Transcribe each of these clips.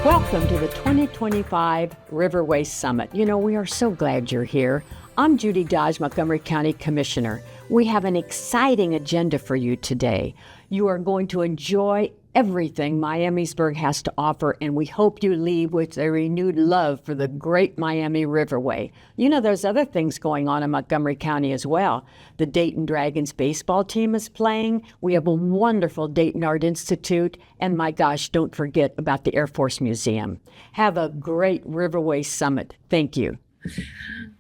Welcome to the 2025 Riverway Summit. You know, we are so glad you're here. I'm Judy Dodge, Montgomery County Commissioner. We have an exciting agenda for you today. You are going to enjoy everything Miamisburg has to offer, and we hope you leave with a renewed love for the great Miami Riverway. You know, there's other things going on in Montgomery County as well. The Dayton Dragons baseball team is playing. We have a wonderful Dayton Art Institute, and my gosh, don't forget about the Air Force Museum. Have a great Riverway Summit. Thank you.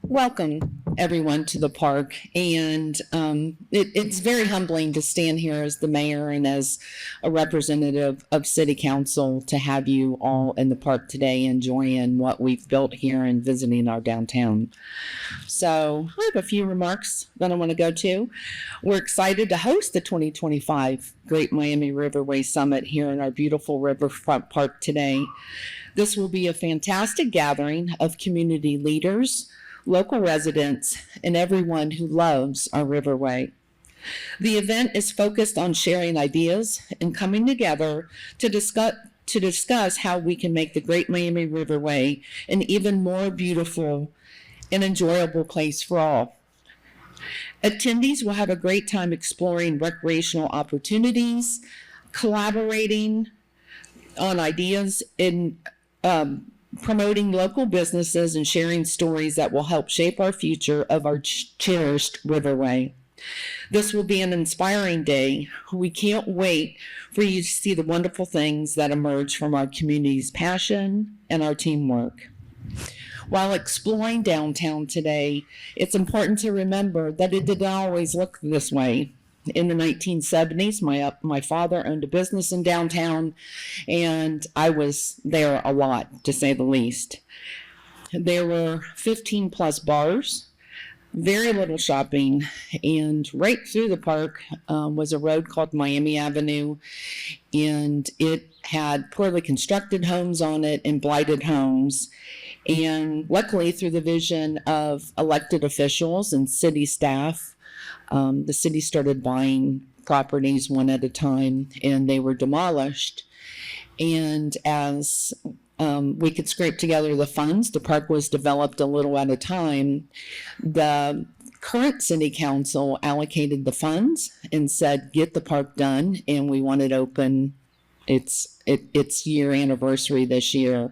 Welcome, everyone, to the park. And it's very humbling to stand here as the mayor and as a representative of City Council to have you all in the park today enjoying what we've built here and visiting our downtown. So I have a few remarks that I want to go to. We're excited to host the 2025 Great Miami Riverway Summit here in our beautiful riverfront park today. This will be a fantastic gathering of community leaders, local residents, and everyone who loves our Riverway. The event is focused on sharing ideas and coming together to discuss how we can make the Great Miami Riverway an even more beautiful and enjoyable place for all. Attendees will have a great time exploring recreational opportunities, collaborating on ideas, and promoting local businesses and sharing stories that will help shape our future of our cherished Riverway. This will be an inspiring day. We can't wait for you to see the wonderful things that emerge from our community's passion and our teamwork. While exploring downtown today, it's important to remember that it did not always look this way. In the 1970s, my father owned a business in downtown, and I was there a lot, to say the least. There were 15 plus bars, very little shopping, and right through the park was a road called Miami Avenue, and it had poorly constructed homes on it and blighted homes. And luckily, through the vision of elected officials and city staff, the city started buying properties one at a time, and they were demolished. And as we could scrape together the funds, the park was developed a little at a time. The current city council allocated the funds and said, get the park done, and we want it open. Its year anniversary this year.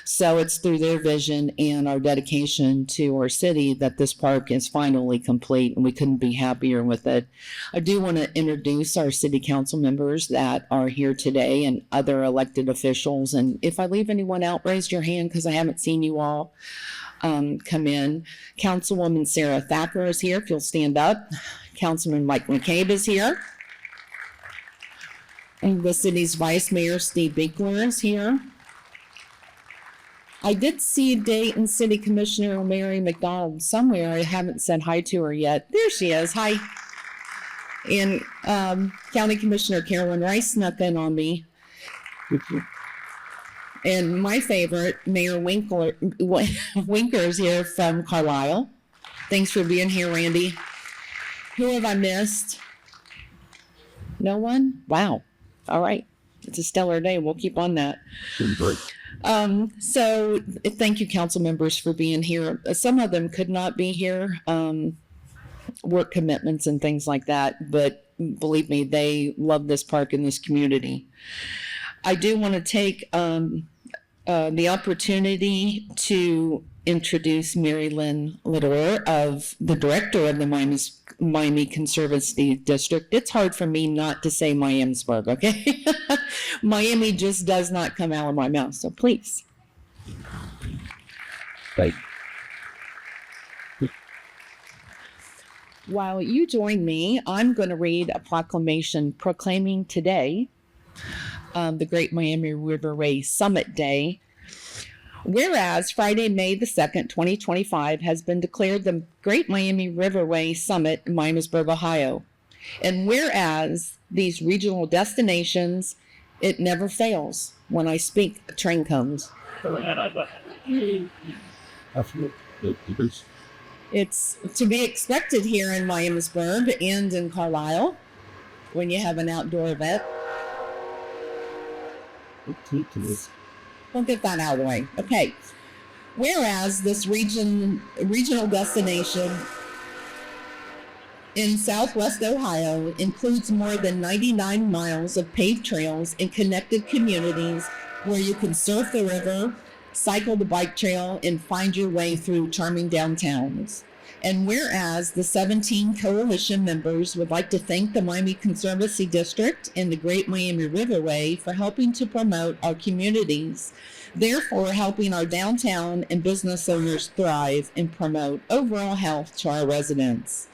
So it's through their vision and our dedication to our city that this park is finally complete, and we couldn't be happier with it. I do want to introduce our city council members that are here today and other elected officials. And if I leave anyone out, raise your hand because I haven't seen you all come in. Councilwoman Sarah Thacker is here, if you'll stand up. Councilman Mike McCabe is here. And the city's Vice Mayor, Steve Binkler, is here. I did see Dayton City Commissioner Mary McDonald somewhere. I haven't said hi to her yet. There she is. Hi. And County Commissioner Carolyn Rice snuck in on me. And my favorite, Mayor Winkler is here from Carlisle. Thanks for being here, Randy. Who have I missed? No one? Wow. All right. It's a stellar day. We'll keep on that. So thank you, council members, for being here. Some of them could not be here, work commitments and things like that. But believe me, they love this park and this community. I do want to take the opportunity to introduce Mary Lynn Lador, the director of the Miami Conservancy District. It's hard for me not to say Miamisburg, okay? Miami just does not come out of my mouth, so please. Right. While you join me, I'm going to read a proclamation proclaiming today the Great Miami Riverway Summit Day. Whereas Friday, May the 2nd, 2025 has been declared the Great Miami Riverway Summit in Miamisburg, Ohio. And whereas these regional destinations, it never fails. When I speak, a train comes. It's to be expected here in Miamisburg and in Carlisle when you have an outdoor event. we'll get that out of the way. Okay. Whereas this regional destination in Southwest Ohio includes more than 99 miles of paved trails and connected communities where you can surf the river, cycle the bike trail, and find your way through charming downtowns. And whereas the 17 coalition members would like to thank the Miami Conservancy District and the Great Miami Riverway for helping to promote our communities, therefore helping our downtown and business owners thrive and promote overall health to our residents.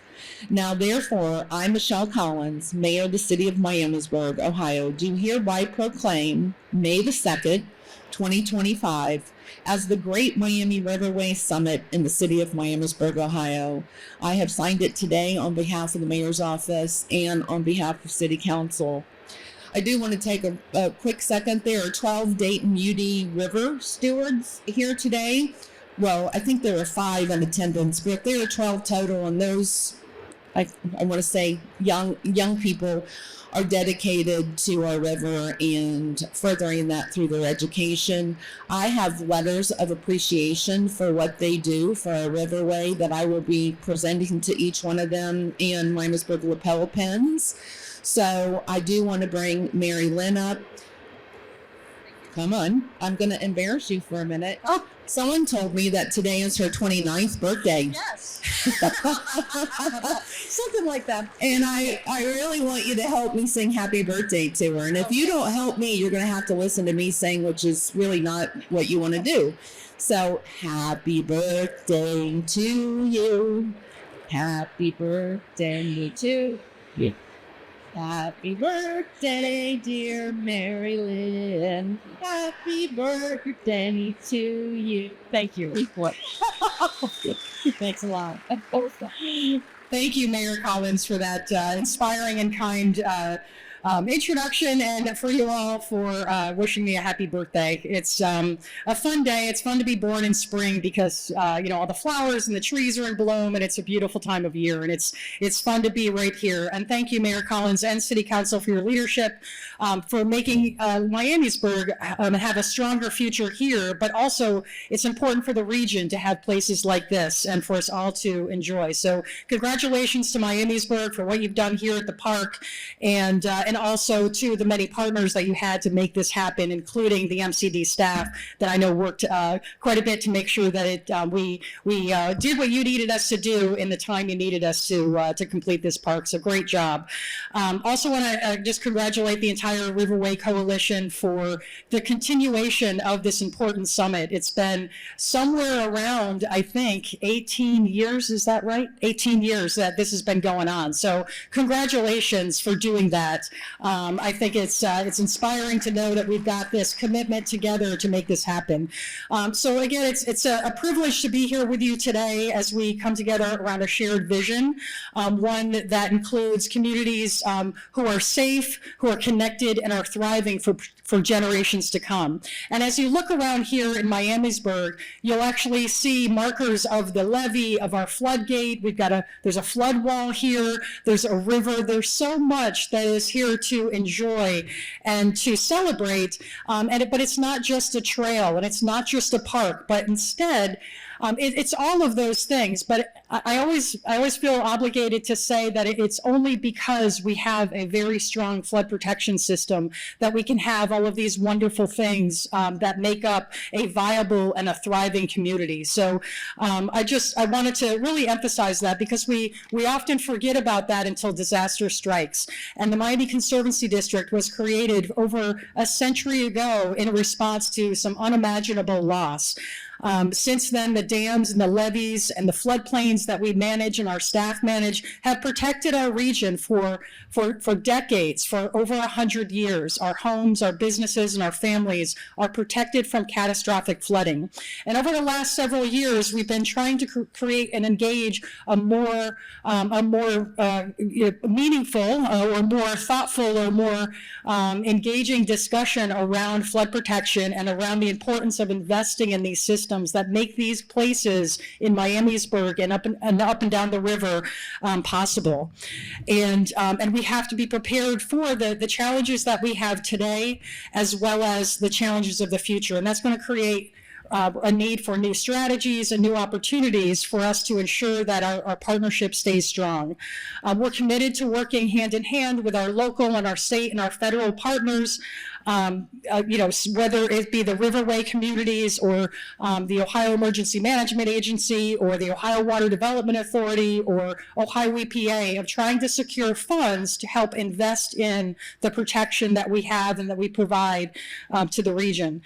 Now, therefore, I, Michelle Collins, Mayor of the City of Miamisburg, Ohio, do hereby proclaim May the 2nd, 2025, as the Great Miami Riverway Summit in the City of Miamisburg, Ohio. I have signed it today on behalf of the Mayor's Office and on behalf of City Council. I do want to take a quick second. There are 12 Dayton UD River stewards here today. Well, I think there are 5 in attendance, but there are 12 total, and those, I want to say, young people are dedicated to our river and furthering that through their education. I have letters of appreciation for what they do for our riverway that I will be presenting to each one of them in Miamisburg lapel pins. So I do want to bring Mary Lynn up. Come on, I'm going to embarrass you for a minute. Oh, someone told me that today is her 29th birthday. Yes. Something like that. And I really want you to help me sing happy birthday to her. And if you don't help me, you're going to have to listen to me sing, which is really not what you want to do. So happy birthday to you. Happy birthday to you. Happy birthday, dear Mary Lynn. Happy birthday to you. Thank you. What? Thanks a lot. Thank you, Mayor Collins, for that inspiring and kind introduction, and for you all for wishing me a happy birthday. It's a fun day. It's fun to be born in spring because all the flowers and the trees are in bloom, and it's a beautiful time of year, and it's fun to be right here. And thank you, Mayor Collins and City Council, for your leadership, for making Miamisburg have a stronger future here. But also, it's important for the region to have places like this and for us all to enjoy. So congratulations to Miamisburg for what you've done here at the park, and also to the many partners that you had to make this happen, including the MCD staff that I know worked quite a bit to make sure that we did what you needed us to do in the time you needed us to complete this park. So great job. Also want to just congratulate the entire Riverway Coalition for the continuation of this important summit. It's been somewhere around, I think, 18 years. Is that right? 18 years that this has been going on. So congratulations for doing that. I think it's inspiring to know that we've got this commitment together to make this happen. So again, it's a privilege to be here with you today as we come together around a shared vision, one that includes communities who are safe, who are connected, and are thriving for generations to come. And as you look around here in Miamisburg, you'll actually see markers of the levee, of our floodgate. There's a flood wall here. There's a river. There's so much that is here to enjoy and to celebrate. But it's not just a trail, and it's not just a park, but instead, it's all of those things. But I always feel obligated to say that it's only because we have a very strong flood protection system that we can have all of these wonderful things that make up a viable and a thriving community. So I wanted to really emphasize that, because we often forget about that until disaster strikes. And the Miami Conservancy District was created over a century ago in response to some unimaginable loss. Since then, the dams and the levees and the floodplains that we manage and our staff manage have protected our region for decades, for over 100 years. Our homes, our businesses, and our families are protected from catastrophic flooding. And over the last several years, we've been trying to create and engage a more meaningful or more thoughtful or more engaging discussion around flood protection and around the importance of investing in these systems ecosystems that make these places in Miamisburg and up and down the river possible. And we have to be prepared for the challenges that we have today, as well as the challenges of the future. And that's going to create a need for new strategies and new opportunities for us to ensure that our partnership stays strong. We're committed to working hand in hand with our local and our state and our federal partners, whether it be the Riverway communities or the Ohio Emergency Management Agency or the Ohio Water Development Authority or Ohio EPA, of trying to secure funds to help invest in the protection that we have and that we provide to the region.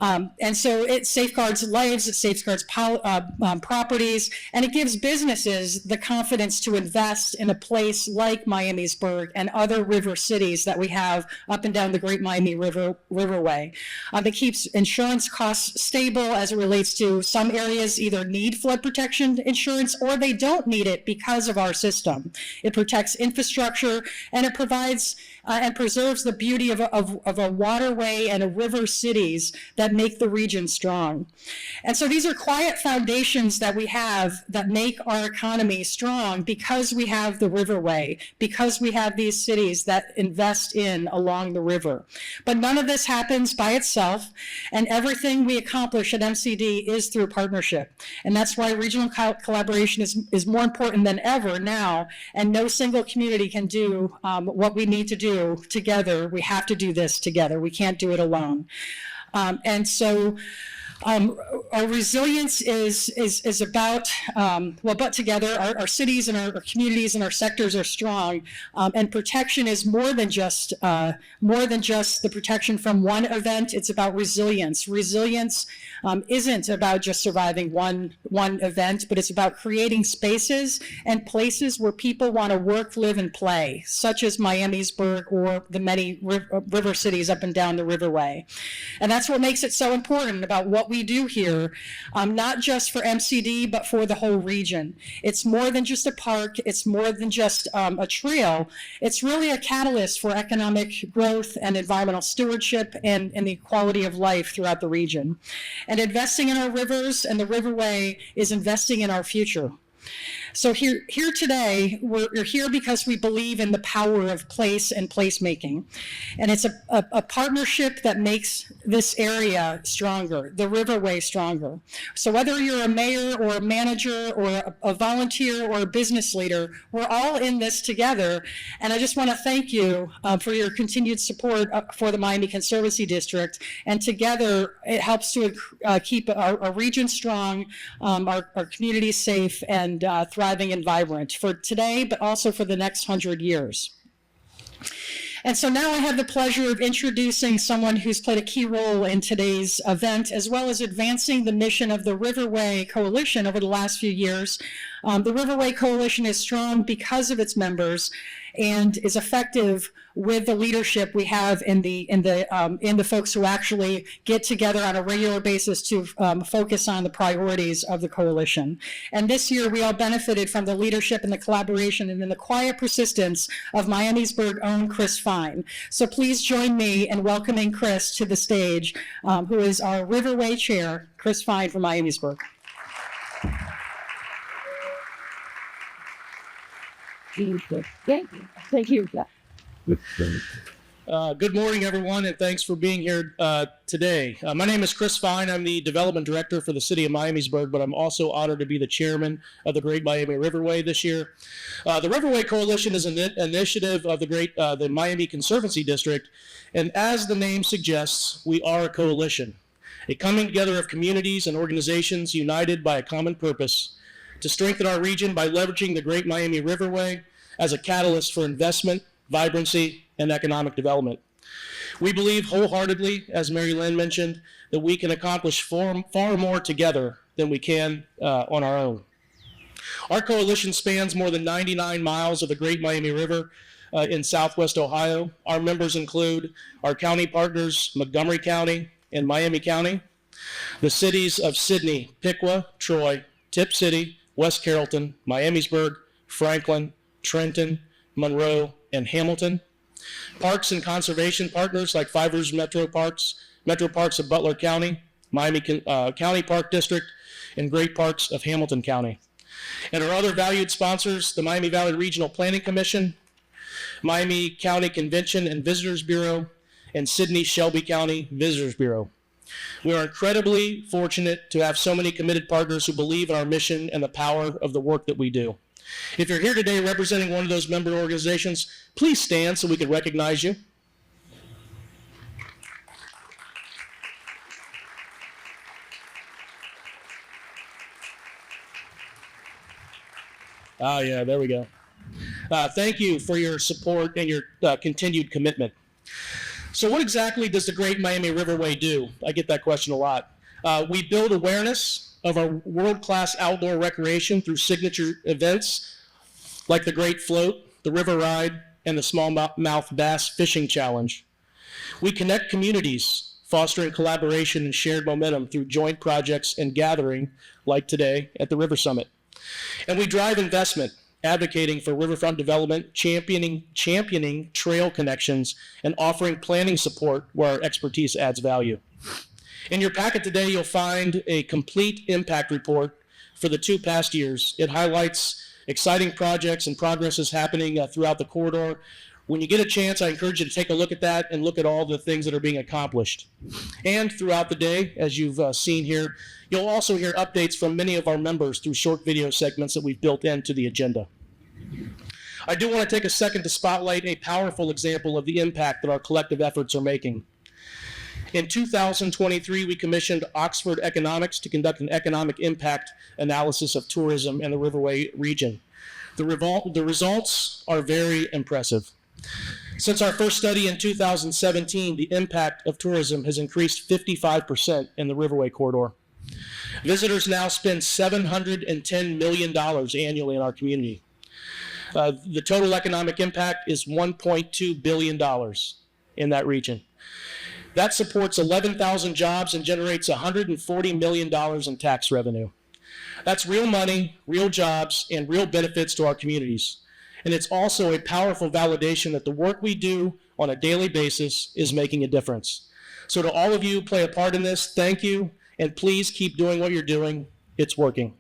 And so it safeguards lives, it safeguards properties, and it gives businesses the confidence to invest in a place like Miamisburg and other river cities that we have up and down the Great Miami Riverway. That keeps insurance costs stable as it relates to some areas either need flood protection insurance or they don't need it because of our system. It protects infrastructure, and it provides and preserves the beauty of a waterway and a river cities that make the region strong. And so these are quiet foundations that we have that make our economy strong because we have the Riverway, because we have these cities that invest in along the river. But none of this happens by itself, and everything we accomplish at MCD is through partnership. And that's why regional collaboration is more important than ever now, and no single community can do what we need to do together. We have to do this together. We can't do it alone. And so our resilience is about, but together our cities and our communities and our sectors are strong, and protection is more than just the protection from one event. It's about resilience. Resilience isn't about just surviving one event, but it's about creating spaces and places where people want to work, live, and play, such as Miamisburg or the many river cities up and down the Riverway. And that's what makes it so important about what we do here, not just for MCD, but for the whole region. It's more than just a park. It's more than just a trail. It's really a catalyst for economic growth and environmental stewardship and the quality of life throughout the region. And investing in our rivers and the Riverway is investing in our future. So here today, we're here because we believe in the power of place and placemaking. And it's a partnership that makes this area stronger, the Riverway stronger. So whether you're a mayor or a manager or a volunteer or a business leader, we're all in this together. And I just want to thank you for your continued support for the Miami Conservancy District. And together, it helps to keep our region strong, our communities safe, and thriving and vibrant for today, but also for the next 100 years. And so now I have the pleasure of introducing someone who's played a key role in today's event, as well as advancing the mission of the Riverway Coalition over the last few years. The Riverway Coalition is strong because of its members and is effective with the leadership we have in the folks who actually get together on a regular basis to focus on the priorities of the coalition. And this year we all benefited from the leadership and the collaboration and then the quiet persistence of Miamisburg own Chris Fine. So please join me in welcoming Chris to the stage, who is our Riverway Chair, Chris Fine from Miamisburg. Thank you. Good morning, everyone, and thanks for being here today. My name is Chris Fine. I'm the Development Director for the City of Miamisburg, but I'm also honored to be the Chairman of the Great Miami Riverway this year. The Riverway Coalition is an initiative of the Miami Conservancy District, and as the name suggests, we are a coalition, a coming together of communities and organizations united by a common purpose to strengthen our region by leveraging the Great Miami Riverway as a catalyst for investment, vibrancy, and economic development. We believe wholeheartedly, as Mary Lynn mentioned, that we can accomplish far more together than we can on our own. Our coalition spans more than 99 miles of the Great Miami River in Southwest Ohio. Our members include our county partners, Montgomery County and Miami County, the cities of Sidney, Piqua, Troy, Tip City, West Carrollton, Miamisburg, Franklin, Trenton, Monroe, and Hamilton. Parks and conservation partners like Five Rivers Metro Parks of Butler County, Miami County Park District, and Great Parks of Hamilton County. And our other valued sponsors, the Miami Valley Regional Planning Commission, Miami County Convention and Visitors Bureau, and Sydney Shelby County Visitors Bureau. We are incredibly fortunate to have so many committed partners who believe in our mission and the power of the work that we do. If you're here today representing one of those member organizations, please stand so we can recognize you. Oh, yeah, there we go. Thank you for your support and your continued commitment. So what exactly does the Great Miami Riverway do? I get that question a lot. We build awareness of our world-class outdoor recreation through signature events like the Great Float, the River Ride, and the Smallmouth Bass Fishing Challenge. We connect communities, fostering collaboration and shared momentum through joint projects and gathering like today at the River Summit. And we drive investment, advocating for riverfront development, championing trail connections, and offering planning support where our expertise adds value. In your packet today, you'll find a complete impact report for the 2 past years. It highlights exciting projects and progresses happening throughout the corridor. When you get a chance, I encourage you to take a look at that and look at all the things that are being accomplished. And throughout the day, as you've seen here, you'll also hear updates from many of our members through short video segments that we've built into the agenda. I do want to take a second to spotlight a powerful example of the impact that our collective efforts are making. In 2023, we commissioned Oxford Economics to conduct an economic impact analysis of tourism in the Riverway region. The results are very impressive. Since our first study in 2017, the impact of tourism has increased 55% in the Riverway corridor. Visitors now spend $710 million annually in our community. The total economic impact is $1.2 billion in that region. That supports 11,000 jobs and generates $140 million in tax revenue. That's real money, real jobs, and real benefits to our communities. And it's also a powerful validation that the work we do on a daily basis is making a difference. So to all of you who play a part in this, thank you, and please keep doing what you're doing. It's working.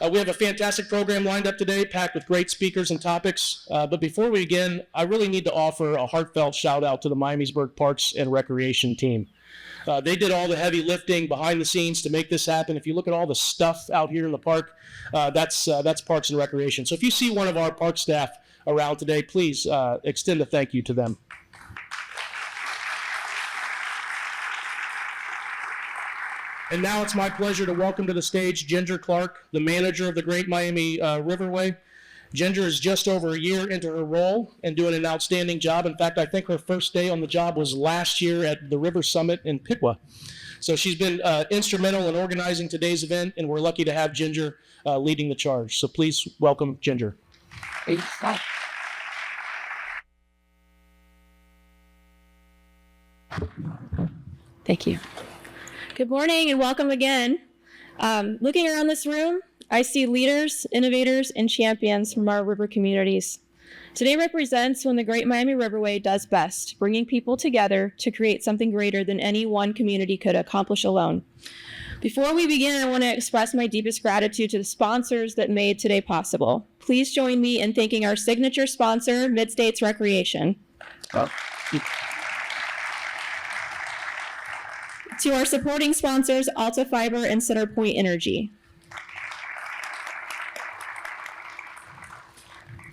We have a fantastic program lined up today, packed with great speakers and topics. But before we begin, I really need to offer a heartfelt shout out to the Miamisburg Parks and Recreation team. They did all the heavy lifting behind the scenes to make this happen. If you look at all the stuff out here in the park, that's Parks and Recreation. So if you see one of our park staff around today, please extend a thank you to them. And now it's my pleasure to welcome to the stage Ginger Clark, the manager of the Great Miami Riverway. Ginger is just over a year into her role and doing an outstanding job. In fact, I think her first day on the job was last year at the River Summit in Piqua. So she's been instrumental in organizing today's event, and we're lucky to have Ginger leading the charge. So please welcome Ginger. Thank you. Good morning and welcome again. Looking around this room, I see leaders, innovators, and champions from our river communities. Today represents when the Great Miami Riverway does best, bringing people together to create something greater than any one community could accomplish alone. Before we begin, I want to express my deepest gratitude to the sponsors that made today possible. Please join me in thanking our signature sponsor, Mid-States Recreation. To our supporting sponsors, Alta Fiber and Centerpoint Energy.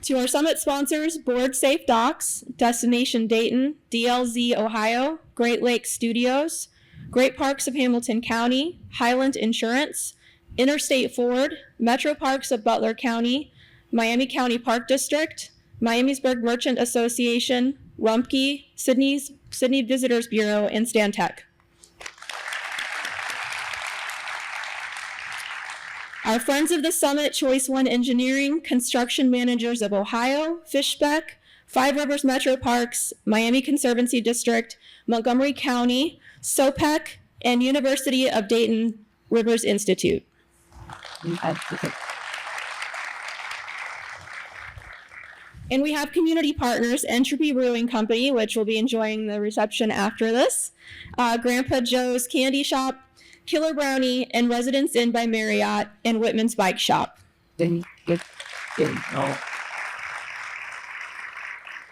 To our summit sponsors, Board Safe Docks, Destination Dayton, DLZ Ohio, Great Lakes Studios, Great Parks of Hamilton County, Highland Insurance, Interstate Ford, Metro Parks of Butler County, Miami County Park District, Miamisburg Merchant Association, Rumpke, Sydney Visitors Bureau, and Stantec. Our friends of the Summit, Choice One Engineering, Construction Managers of Ohio, Fishbeck, Five Rivers Metro Parks, Miami Conservancy District, Montgomery County, SOPEC, and University of Dayton Rivers Institute. And we have community partners, Entropy Brewing Company, which will be enjoying the reception after this, Grandpa Joe's Candy Shop, Killer Brownie, and Residence Inn by Marriott, and Whitman's Bike Shop. I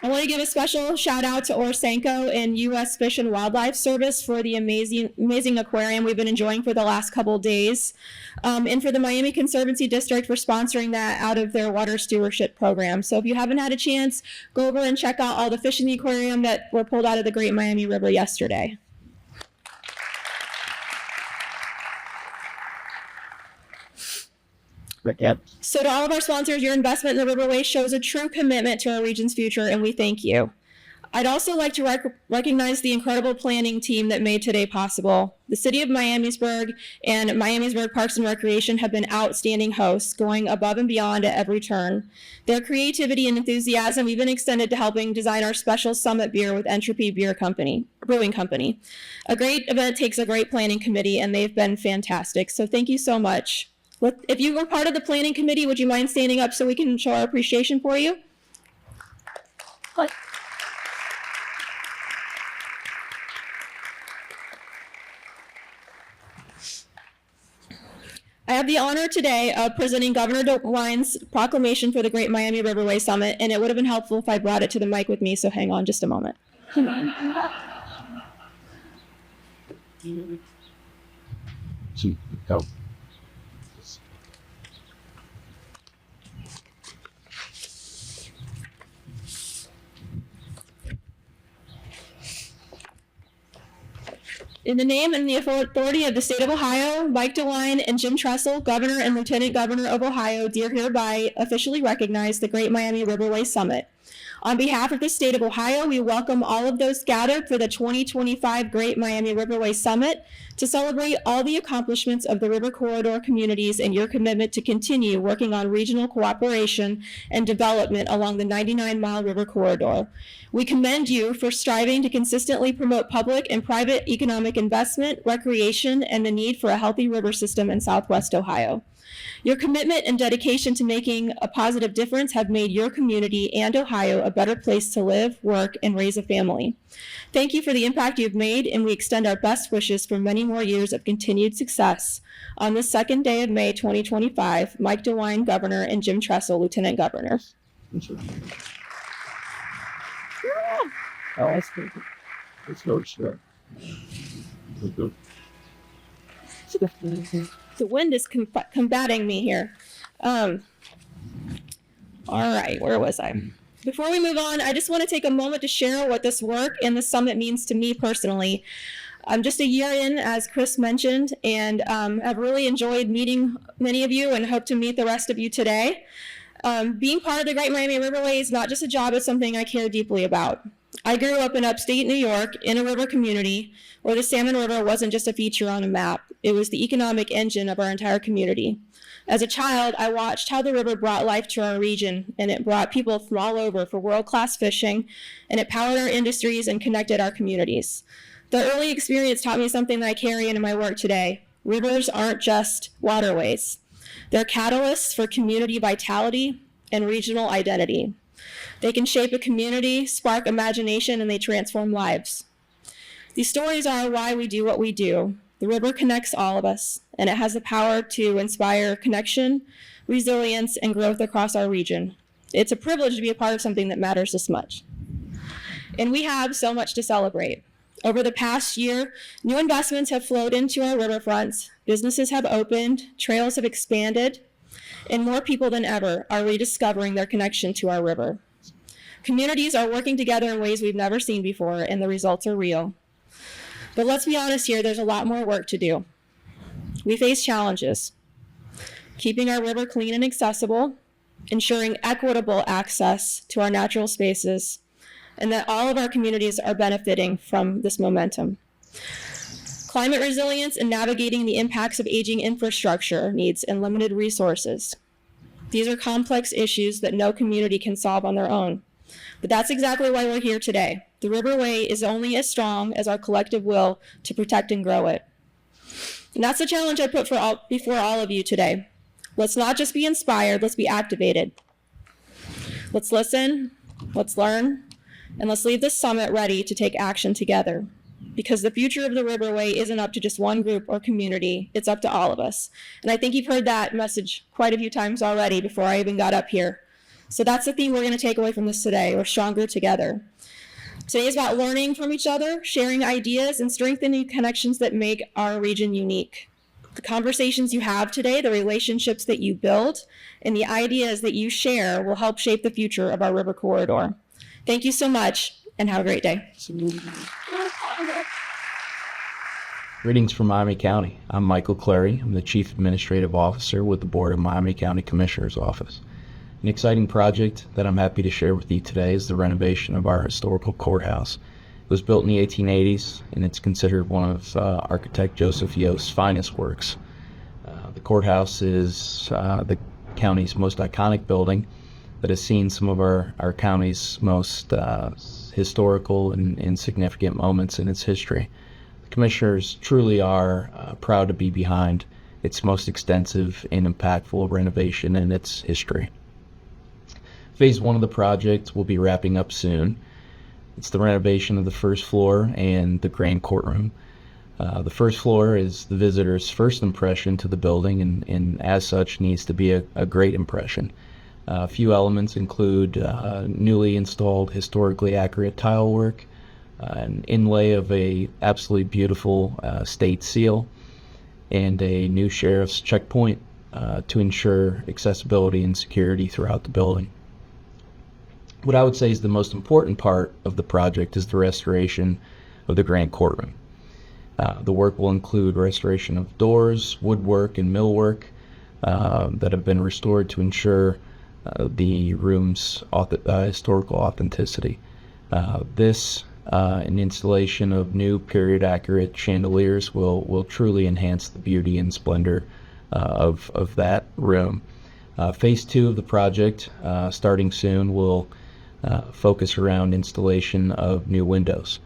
want to give a special shout out to Orsanko and U.S. Fish and Wildlife Service for the amazing aquarium we've been enjoying for the last couple days, and for the Miami Conservancy District for sponsoring that out of their water stewardship program. So if you haven't had a chance, go over and check out all the fish in the aquarium that were pulled out of the Great Miami River yesterday. So to all of our sponsors, your investment in the Riverway shows a true commitment to our region's future, and we thank you. I'd also like to recognize the incredible planning team that made today possible. The City of Miamisburg and Miamisburg Parks and Recreation have been outstanding hosts, going above and beyond at every turn. Their creativity and enthusiasm even extended to helping design our special summit beer with Entropy Brewing Company. A great event takes a great planning committee, and they've been fantastic. So thank you so much. If you were part of the planning committee, would you mind standing up so we can show our appreciation for you? I have the honor today of presenting Governor DeWine's proclamation for the Great Miami Riverway Summit, and it would have been helpful if I brought it to the mic with me, so hang on just a moment. In the name and the authority of the state of Ohio, Mike DeWine and Jim Tressel, Governor and Lieutenant Governor of Ohio, do hereby officially recognize the Great Miami Riverway Summit. On behalf of the state of Ohio, we welcome all of those gathered for the 2025 Great Miami Riverway Summit to celebrate all the accomplishments of the River Corridor communities and your commitment to continue working on regional cooperation and development along the 99-mile River Corridor. We commend you for striving to consistently promote public and private economic investment, recreation, and the need for a healthy river system in Southwest Ohio. Your commitment and dedication to making a positive difference have made your community and Ohio a better place to live, work, and raise a family. Thank you for the impact you've made, and we extend our best wishes for many more years of continued success. On the second day of May 2025, Mike DeWine, Governor, and Jim Tressel, Lieutenant Governor. The wind is combating me here. All right, where was I? Before we move on, I just want to take a moment to share what this work and the summit means to me personally. I'm just a year in, as Chris mentioned, and I've really enjoyed meeting many of you and hope to meet the rest of you today. Being part of the Great Miami Riverway is not just a job, it's something I care deeply about. I grew up in upstate New York in a river community where the Salmon River wasn't just a feature on a map. It was the economic engine of our entire community. As a child, I watched how the river brought life to our region, and it brought people from all over for world-class fishing, and it powered our industries and connected our communities. The early experience taught me something that I carry into my work today. Rivers aren't just waterways. They're catalysts for community vitality and regional identity. They can shape a community, spark imagination, and they transform lives. These stories are why we do what we do. The river connects all of us, and it has the power to inspire connection, resilience, and growth across our region. It's a privilege to be a part of something that matters this much. And we have so much to celebrate. Over the past year, new investments have flowed into our riverfronts, businesses have opened, trails have expanded, and more people than ever are rediscovering their connection to our river. Communities are working together in ways we've never seen before, and the results are real. But let's be honest here, there's a lot more work to do. We face challenges. Keeping our river clean and accessible, ensuring equitable access to our natural spaces, and that all of our communities are benefiting from this momentum. Climate resilience and navigating the impacts of aging infrastructure needs and limited resources. These are complex issues that no community can solve on their own. But that's exactly why we're here today. The Riverway is only as strong as our collective will to protect and grow it. And that's the challenge I put before all of you today. Let's not just be inspired, let's be activated. Let's listen, let's learn, and let's leave this summit ready to take action together. because the future of the Riverway isn't up to just one group or community, it's up to all of us. And I think you've heard that message quite a few times already before I even got up here. So that's the theme we're going to take away from this today. We're stronger together. Today is about learning from each other, sharing ideas, and strengthening connections that make our region unique. The conversations you have today, the relationships that you build, and the ideas that you share will help shape the future of our river corridor. Thank you so much, and have a great day. Greetings from Miami County. I'm Michael Clary. I'm the Chief Administrative Officer with the Board of Miami County Commissioners Office. An exciting project that I'm happy to share with you today is the renovation of our historical courthouse. It was built in the 1880s, and it's considered one of architect Joseph Yost's finest works. The courthouse is the county's most iconic building that has seen some of our county's most historical and significant moments in its history. The commissioners truly are proud to be behind its most extensive and impactful renovation in its history. Phase 1 of the project will be wrapping up soon. It's the renovation of the first floor and the grand courtroom. The first floor is the visitor's first impression to the building, and as such needs to be a great impression. A few elements include newly installed historically accurate tile work, an inlay of a absolutely beautiful state seal, and a new sheriff's checkpoint to ensure accessibility and security throughout the building. What I would say is the most important part of the project is the restoration of the grand courtroom. The work will include restoration of doors, woodwork, and millwork that have been restored to ensure the room's historical authenticity. This and installation of new period-accurate chandeliers will truly enhance the beauty and splendor of that room. Phase 2 of the project, starting soon, will focus around installation of new windows.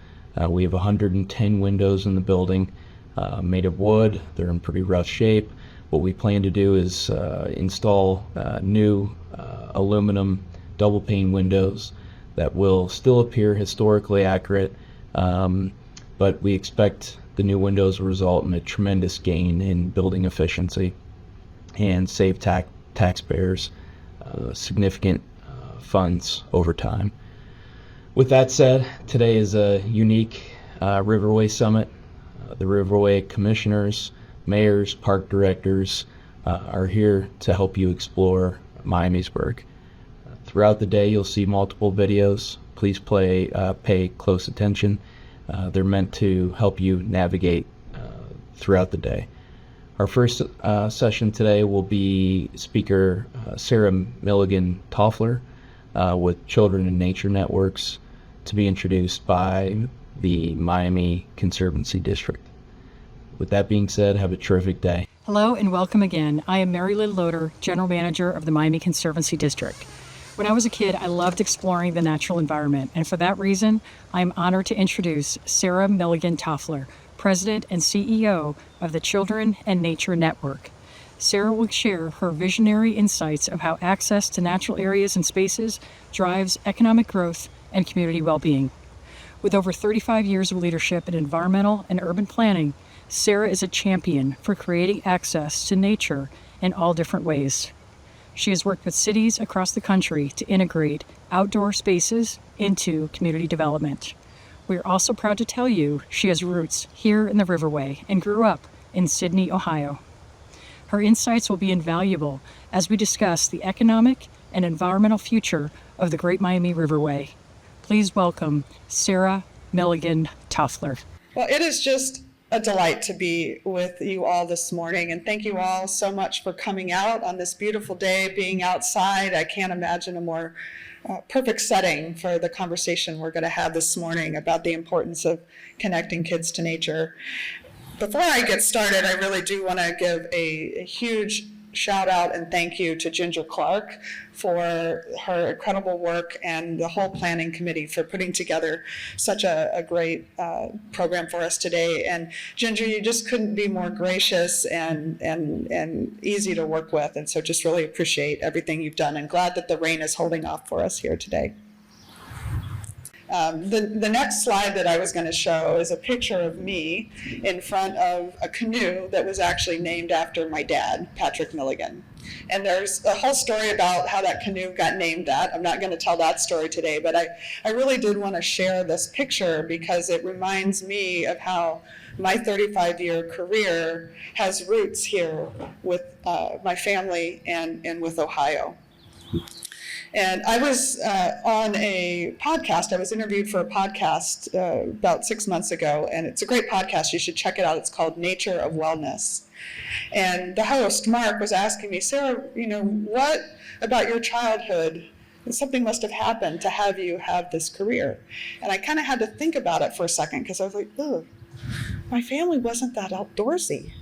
We have 110 windows in the building, made of wood. They're in pretty rough shape. What we plan to do is install new aluminum double pane windows that will still appear historically accurate, but we expect the new windows will result in a tremendous gain in building efficiency and save taxpayers significant funds over time. With that said, today is a unique Riverway Summit. The Riverway commissioners, mayors, park directors are here to help you explore Miamisburg. Throughout the day, you'll see multiple videos. Please pay close attention. They're meant to help you navigate throughout the day. Our first session today will be speaker Sarah Milligan Toffler with Children in Nature Networks, to be introduced by the Miami Conservancy District. With that being said, have a terrific day. Hello and welcome again. I am Mary Lynn Loader, General Manager of the Miami Conservancy District. When I was a kid, I loved exploring the natural environment, and for that reason, I am honored to introduce Sarah Milligan Toffler, President and CEO of the Children and Nature Network. Sarah will share her visionary insights of how access to natural areas and spaces drives economic growth and community well-being. With over 35 years of leadership in environmental and urban planning, Sarah is a champion for creating access to nature in all different ways. She has worked with cities across the country to integrate outdoor spaces into community development. We are also proud to tell you she has roots here in the Riverway and grew up in Sydney, Ohio. Her insights will be invaluable as we discuss the economic and environmental future of the Great Miami Riverway. Please welcome Sarah Milligan Toffler. Well, it is just a delight to be with you all this morning, and thank you all so much for coming out on this beautiful day, being outside. I can't imagine a more perfect setting for the conversation we're going to have this morning about the importance of connecting kids to nature. Before I get started, I really do want to give a huge shout out and thank you to Ginger Clark for her incredible work, and the whole planning committee for putting together such a great program for us today. And Ginger, you just couldn't be more gracious and easy to work with, and so just really appreciate everything you've done, and glad that the rain is holding off for us here today. The next slide that I was going to show is a picture of me in front of a canoe that was actually named after my dad, Patrick Milligan. And there's a whole story about how that canoe got named that. I'm not going to tell that story today, but I really did want to share this picture because it reminds me of how my 35-year career has roots here with my family and with Ohio. And I was on a podcast. I was interviewed for a podcast about 6 months ago, and it's a great podcast. You should check it out. It's called Nature of Wellness. And the host, Mark, was asking me, Sarah, what about your childhood? Something must have happened to have you have this career. And I kind of had to think about it for a second because I was like, ugh, my family wasn't that outdoorsy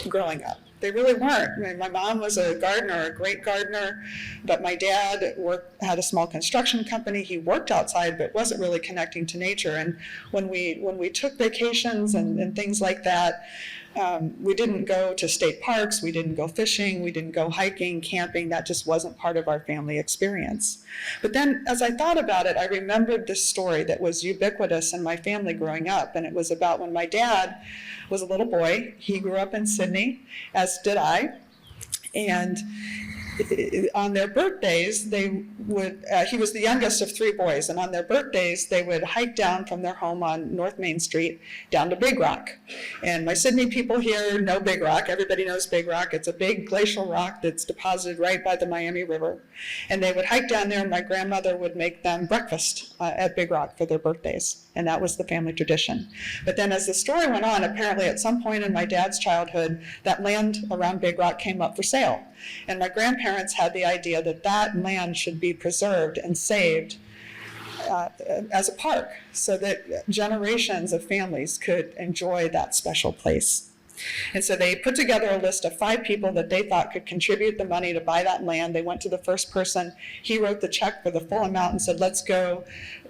growing up. They really weren't. I mean, my mom was a gardener, a great gardener, but my dad had a small construction company. He worked outside, but wasn't really connecting to nature. And when we took vacations and things like that, we didn't go to state parks, we didn't go fishing, we didn't go hiking, camping. That just wasn't part of our family experience. But then as I thought about it, I remembered this story that was ubiquitous in my family growing up. And it was about when my dad was a little boy. He grew up in Sydney, as did I. And on their birthdays, they would, he was the youngest of 3 boys, and on their birthdays, they would hike down from their home on North Main Street down to Big Rock. And my Sydney people here know Big Rock. Everybody knows Big Rock. It's a big glacial rock that's deposited right by the Miami River. And they would hike down there, and my grandmother would make them breakfast at Big Rock for their birthdays. And that was the family tradition. But then as the story went on, apparently at some point in my dad's childhood, that land around Big Rock came up for sale. And my grandparents had the idea that that land should be preserved and saved as a park so that generations of families could enjoy that special place. And so they put together a list of 5 people that they thought could contribute the money to buy that land. They went to the first person. He wrote the check for the full amount and said, let's go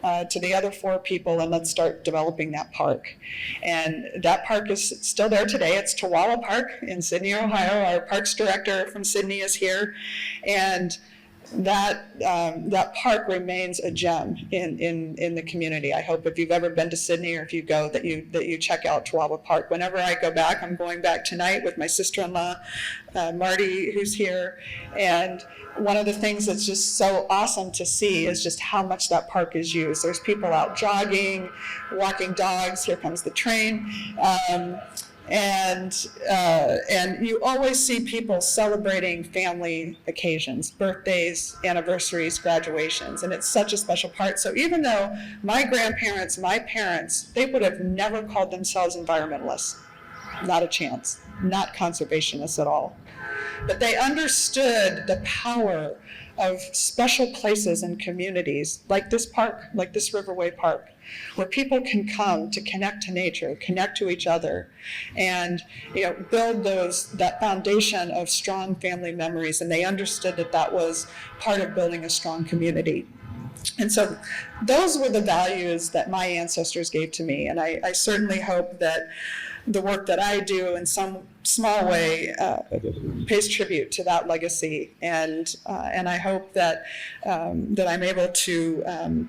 to the other 4 people and let's start developing that park. And that park is still there today. It's Tooele Park in Sydney, Ohio. Our parks director from Sydney is here. And that park remains a gem in the community. I hope if you've ever been to Sydney or if you go that you check out Tooele Park. Whenever I go back, I'm going back tonight with my sister-in-law, Marty, who's here. And one of the things that's just so awesome to see is just how much that park is used. There's people out jogging, walking dogs. Here comes the train. And you always see people celebrating family occasions, birthdays, anniversaries, graduations, and it's such a special part. So even though my grandparents, my parents, they would have never called themselves environmentalists, not a chance, not conservationists at all. But they understood the power of special places and communities like this park, like this Riverway Park, where people can come to connect to nature, connect to each other, and build that foundation of strong family memories. And they understood that that was part of building a strong community. And so those were the values that my ancestors gave to me. And I certainly hope that the work that I do in some small way pays tribute to that legacy. And I hope that I'm able to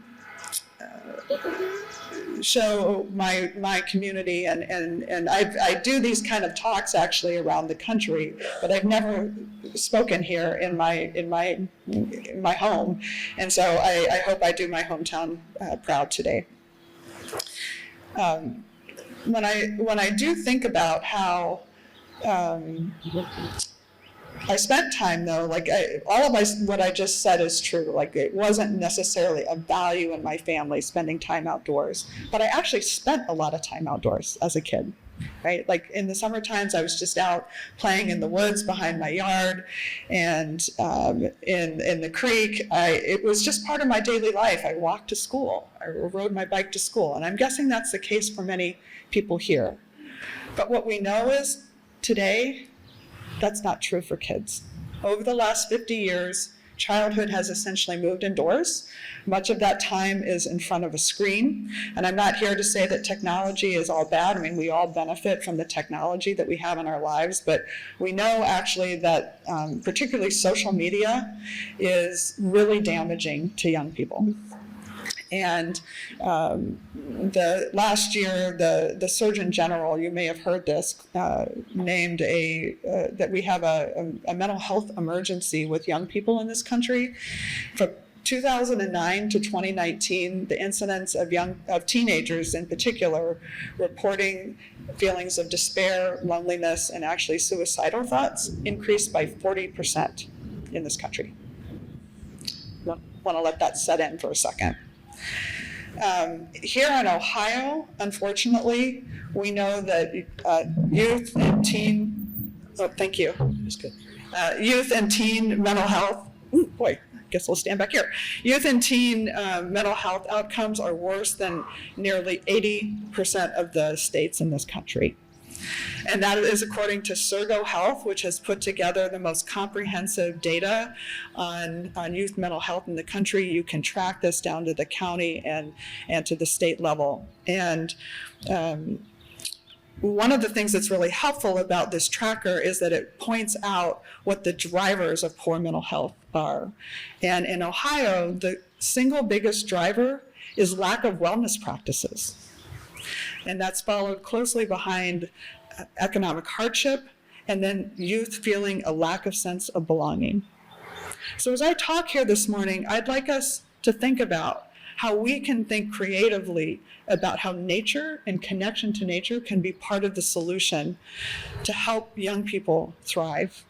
show my community, and I do these kind of talks actually around the country, but I've never spoken here in my home, and so I hope I do my hometown proud today. When I do think about how I spent time, though, like all of what I just said is true. Like it wasn't necessarily a value in my family spending time outdoors, but I actually spent a lot of time outdoors as a kid, right? Like in the summer times, I was just out playing in the woods behind my yard, and in the creek. It was just part of my daily life. I walked to school. I rode my bike to school, and I'm guessing that's the case for many people here. But what we know is today, that's not true for kids. Over the last 50 years, childhood has essentially moved indoors. Much of that time is in front of a screen. And I'm not here to say that technology is all bad. I mean, we all benefit from the technology that we have in our lives, but we know actually that particularly social media is really damaging to young people. And the last year, the Surgeon General, you may have heard this, named that we have a mental health emergency with young people in this country. From 2009 to 2019, the incidence of teenagers in particular reporting feelings of despair, loneliness, and actually suicidal thoughts increased by 40% in this country. I want to let that set in for a second. Here in Ohio, unfortunately, we know that youth and teen mental health, guess we'll stand back here. Youth and teen mental health outcomes are worse than nearly 80% of the states in this country. And that is according to Sergo Health, which has put together the most comprehensive data on youth mental health in the country. You can track this down to the county and to the state level. And one of the things that's really helpful about this tracker is that it points out what the drivers of poor mental health are. And in Ohio, the single biggest driver is lack of wellness practices. And that's followed closely behind economic hardship and then youth feeling a lack of sense of belonging. So as I talk here this morning, I'd like us to think about how we can think creatively about how nature and connection to nature can be part of the solution to help young people thrive.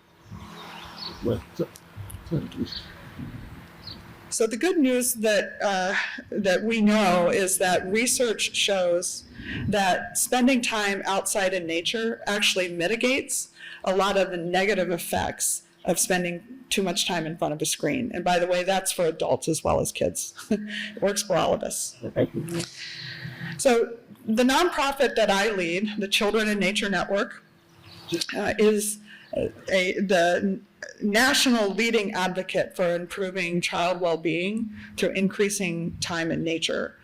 So the good news that we know is that research shows that spending time outside in nature actually mitigates a lot of the negative effects of spending too much time in front of a screen. And by the way, that's for adults as well as kids. It works for all of us. So the nonprofit that I lead, the Children in Nature Network, is the national leading advocate for improving child well-being through increasing time in nature.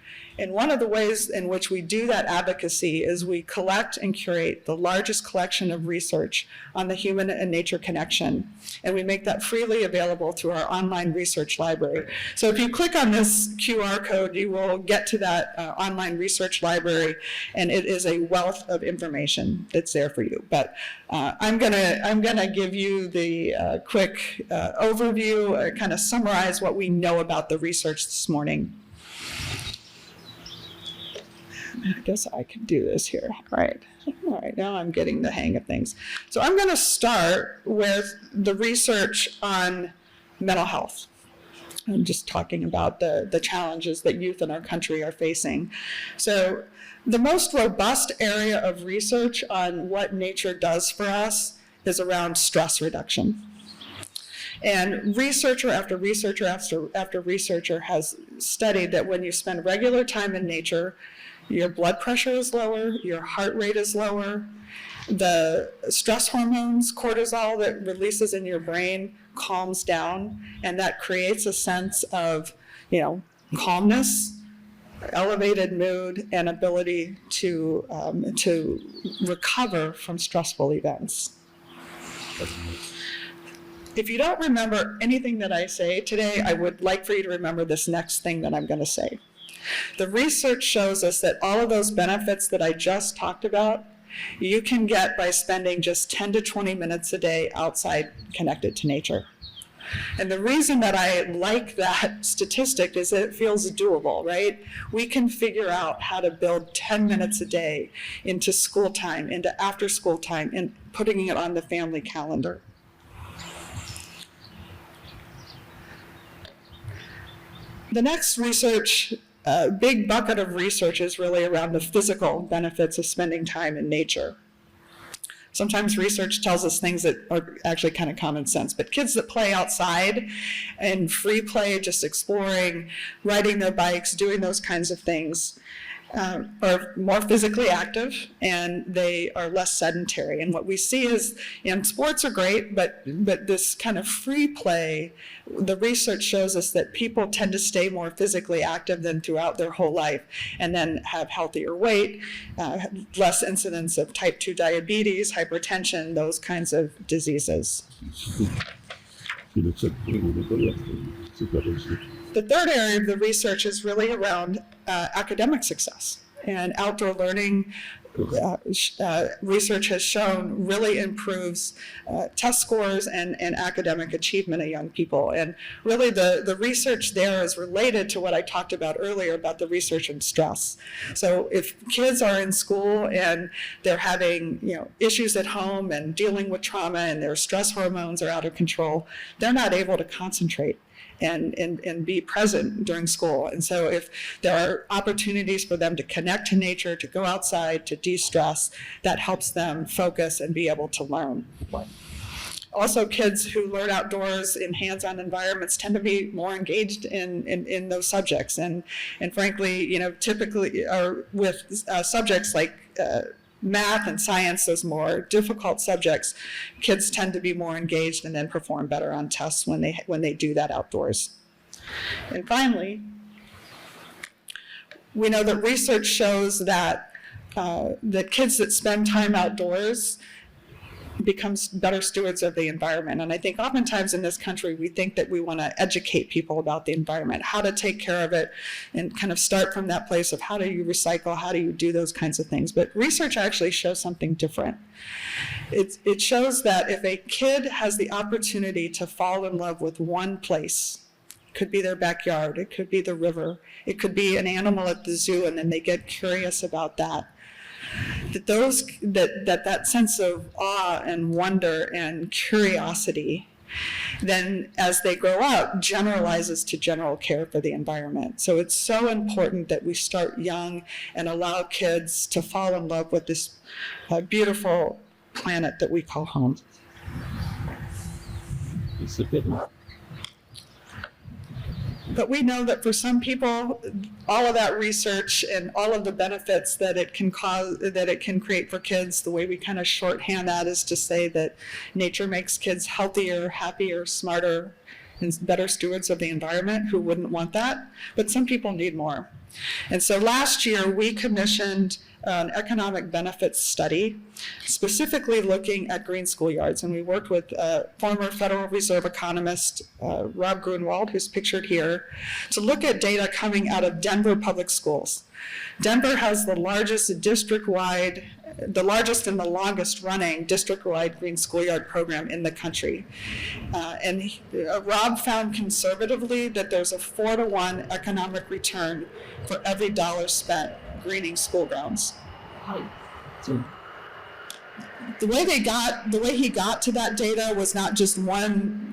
And one of the ways in which we do that advocacy is we collect and curate the largest collection of research on the human and nature connection. And we make that freely available through our online research library. So if you click on this QR code, you will get to that online research library, and it is a wealth of information that's there for you. But I'm gonna give you the quick overview, kind of summarize what we know about the research this morning. I guess I can do this here. All right, now I'm getting the hang of things. So I'm going to start with the research on mental health. I'm just talking about the challenges that youth in our country are facing. So the most robust area of research on what nature does for us is around stress reduction. And researcher after researcher after researcher has studied that when you spend regular time in nature, your blood pressure is lower, your heart rate is lower, the stress hormones, cortisol that releases in your brain calms down, and that creates a sense of, calmness, elevated mood, and ability to recover from stressful events. If you don't remember anything that I say today, I would like for you to remember this next thing that I'm going to say. The research shows us that all of those benefits that I just talked about, you can get by spending just 10 to 20 minutes a day outside connected to nature. And the reason that I like that statistic is that it feels doable, right? We can figure out how to build 10 minutes a day into school time, into after school time, and putting it on the family calendar. The next research, big bucket of research is really around the physical benefits of spending time in nature. Sometimes research tells us things that are actually kind of common sense, but kids that play outside and free play, just exploring, riding their bikes, doing those kinds of things, are more physically active and they are less sedentary. And what we see is, sports are great, but this kind of free play, the research shows us that people tend to stay more physically active than throughout their whole life, and then have healthier weight, less incidence of type 2 diabetes, hypertension, those kinds of diseases. The third area of the research is really around academic success, and outdoor learning research has shown really improves test scores and academic achievement of young people. And really the research there is related to what I talked about earlier about the research in stress. So if kids are in school and they're having issues at home and dealing with trauma and their stress hormones are out of control, they're not able to concentrate and be present during school. And so if there are opportunities for them to connect to nature, to go outside, to de-stress, that helps them focus and be able to learn. Also, kids who learn outdoors in hands-on environments tend to be more engaged in those subjects. And frankly, typically with subjects like math and science, those more difficult subjects, kids tend to be more engaged and then perform better on tests when they do that outdoors. And finally, we know that research shows that the kids that spend time outdoors becomes better stewards of the environment. And I think oftentimes in this country, we think that we want to educate people about the environment, how to take care of it, and kind of start from that place of how do you recycle, how do you do those kinds of things. But research actually shows something different. It shows that if a kid has the opportunity to fall in love with one place, it could be their backyard, it could be the river, it could be an animal at the zoo, and then they get curious about that, that sense of awe and wonder and curiosity then as they grow up generalizes to general care for the environment. So it's so important that we start young and allow kids to fall in love with this beautiful planet that we call home. But we know that for some people, all of that research and all of the benefits that it can create for kids, the way we kind of shorthand that is to say that nature makes kids healthier, happier, smarter, and better stewards of the environment. Who wouldn't want that? But some people need more. And so last year we commissioned an economic benefits study, specifically looking at green schoolyards. And we worked with former Federal Reserve economist Rob Grunwald, who's pictured here, to look at data coming out of Denver public schools. Denver has the largest and the longest running district-wide green schoolyard program in the country. Rob found conservatively that there's a 4-to-1 economic return for every dollar spent greening school grounds. The way he got to that data was not just one